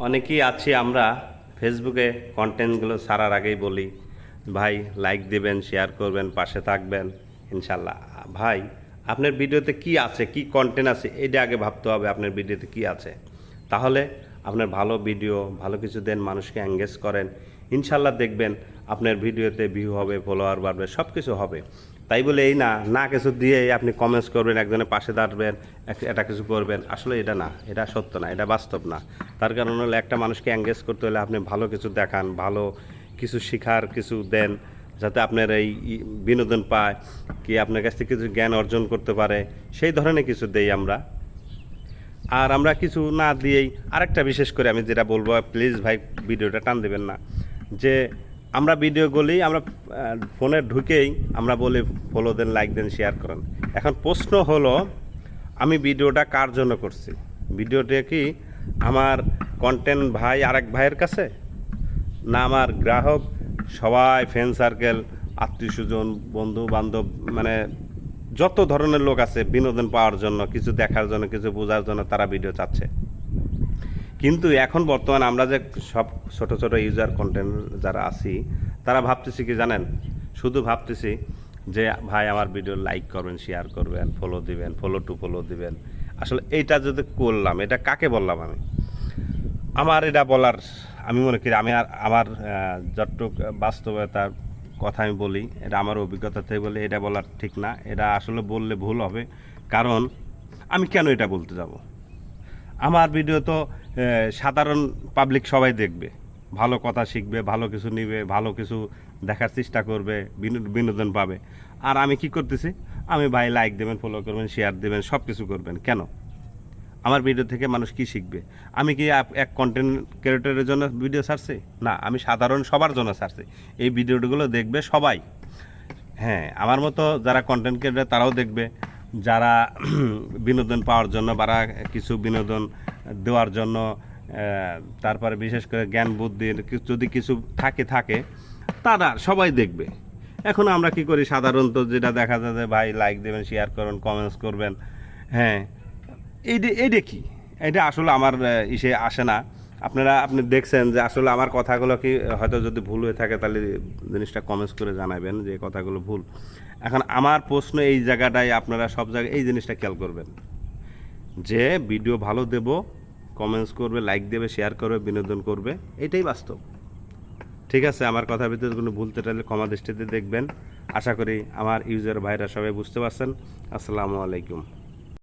অনেকেই আছি আমরা ফেসবুকে কন্টেন্টগুলো ছাড়ার আগেই বলি ভাই লাইক দিবেন, শেয়ার করবেন, পাশে থাকবেন ইনশাল্লাহ। ভাই আপনার ভিডিওতে কি আছে, কি কন্টেন্ট আছে, এটা আগে ভাবতে হবে আপনার ভিডিওতে কি আছে। তাহলে আপনার ভালো ভিডিও, ভালো কিছু দেন, মানুষকে এঙ্গেজ করেন, ইনশাল্লাহ দেখবেন আপনার ভিডিওতে ভিউ হবে, ফলোয়ার বাড়বে, সব কিছু হবে। তাই বলে এই না না কিছু দিয়ে আপনি কমেন্টস করবেন, একজনের পাশে দাঁড়াবেন, এটা কিছু করবেন, আসলে এটা না, এটা সত্য না, এটা বাস্তব না। তার কারণ হলো একটা মানুষকে এঙ্গেজ করতে হলে আপনি ভালো কিছু দেখান, ভালো কিছু শেখার কিছু দেন, যাতে আপনার এই বিনোদন পায়, কি আপনার কাছ থেকে কিছু জ্ঞান অর্জন করতে পারে, সেই ধরনের কিছু দেই আমরা। আর আমরা কিছু না দিয়েই আরেকটা বিশেষ করে আমি যেটা বলবো, প্লিজ ভাই ভিডিওটা টান দেবেন না, যে আমরা ভিডিওগুলি আমরা ফোনে ঢুকেই আমরা বলি ফলো দেন, লাইক দেন, শেয়ার করেন। এখন প্রশ্ন হলো আমি ভিডিওটা কার জন্য করছি? ভিডিওটা কি আমার কন্টেন্ট ভাই আরেক ভাইয়ের কাছে, না আমার গ্রাহক, সবাই ফ্রেন্ড সার্কেল, আত্মীয় স্বজন, বন্ধু বান্ধব, মানে যত ধরনের লোক আছে বিনোদন পাওয়ার জন্য, কিছু দেখার জন্য, কিছু বোঝার জন্য তারা ভিডিও চাচ্ছে। কিন্তু এখন বর্তমানে আমরা যে সব ছোট ছোট ইউজার কন্টেন্ট যারা আছি, তারা ভাবতেছি কি জানেন, শুধু ভাবতেছি যে ভাই আমার ভিডিও লাইক করবেন, শেয়ার করবেন, ফলো দিবেন, ফলো টু ফলো দিবেন। আসলে এইটা যদি করলাম, এটা কাকে বললাম আমি? আমার এটা বলার, আমি মনে করি আমি আমার যতটুক বাস্তবতার কথা আমি বলি, এটা আমার অভিজ্ঞতা থেকে বলি, এটা বলার ঠিক না, এটা আসলে বললে ভুল হবে। কারণ আমি কেন এটা বলতে যাব? আমার ভিডিও তো সাধারণ পাবলিক সবাই দেখবে, ভালো কথা শিখবে, ভালো কিছু নিবে, ভালো কিছু দেখার চেষ্টা করবে, বিনোদন পাবে। আর আমি কি করতেছি? আমি ভাই লাইক দেবেন, ফলো করবেন, শেয়ার দেবেন, সব কিছু করবেন। কেন? আমার ভিডিও থেকে মানুষ কি শিখবে? আমি কি এক কন্টেন্ট ক্রিয়েটরের জন্য ভিডিও ছাড়ছি? না, আমি সাধারণ সবার জন্য ছাড়ছি। এই ভিডিওগুলো দেখবে সবাই। হ্যাঁ, আমার মতো যারা কন্টেন্ট ক্রিয়েটর তারাও দেখবে, যারা বিনোদন পাওয়ার জন্য বা কিছু বিনোদন দেওয়ার জন্য, তারপরে বিশেষ করে জ্ঞান বুদ্ধির যদি কিছু থাকে তারা সবাই দেখবে। এখন আমরা কি করি সাধারণত, যেটা দেখা যায় যে ভাই লাইক দেবেন, শেয়ার করবেন, কমেন্টস করবেন। হ্যাঁ, এইটা কি, এটা আসলে আমার ইসে আসে না। আপনি দেখছেন যে আসলে আমার কথাগুলো কি হয়তো যদি ভুল হয়ে থাকে, তাহলে জিনিসটা কমেন্টস করে জানাবেন যে কথাগুলো ভুল। এখন আমার প্রশ্ন এই জায়গাটায়, আপনারা সব জায়গায় এই জিনিসটা খেয়াল করবেন যে ভিডিও ভালো দেব, কমেন্টস করবে, লাইক দেবে, শেয়ার করবে, বিনোদন করবে, এটাই বাস্তব। ঠিক আছে, আমার কথার ভিতরে কোনো ভুল ত্রুটি ক্ষমা দৃষ্টিতে দেখবেন। আশা করি আমার ইউজার ভাইরা সবাই বুঝতে পারছেন। আসসালামু আলাইকুম।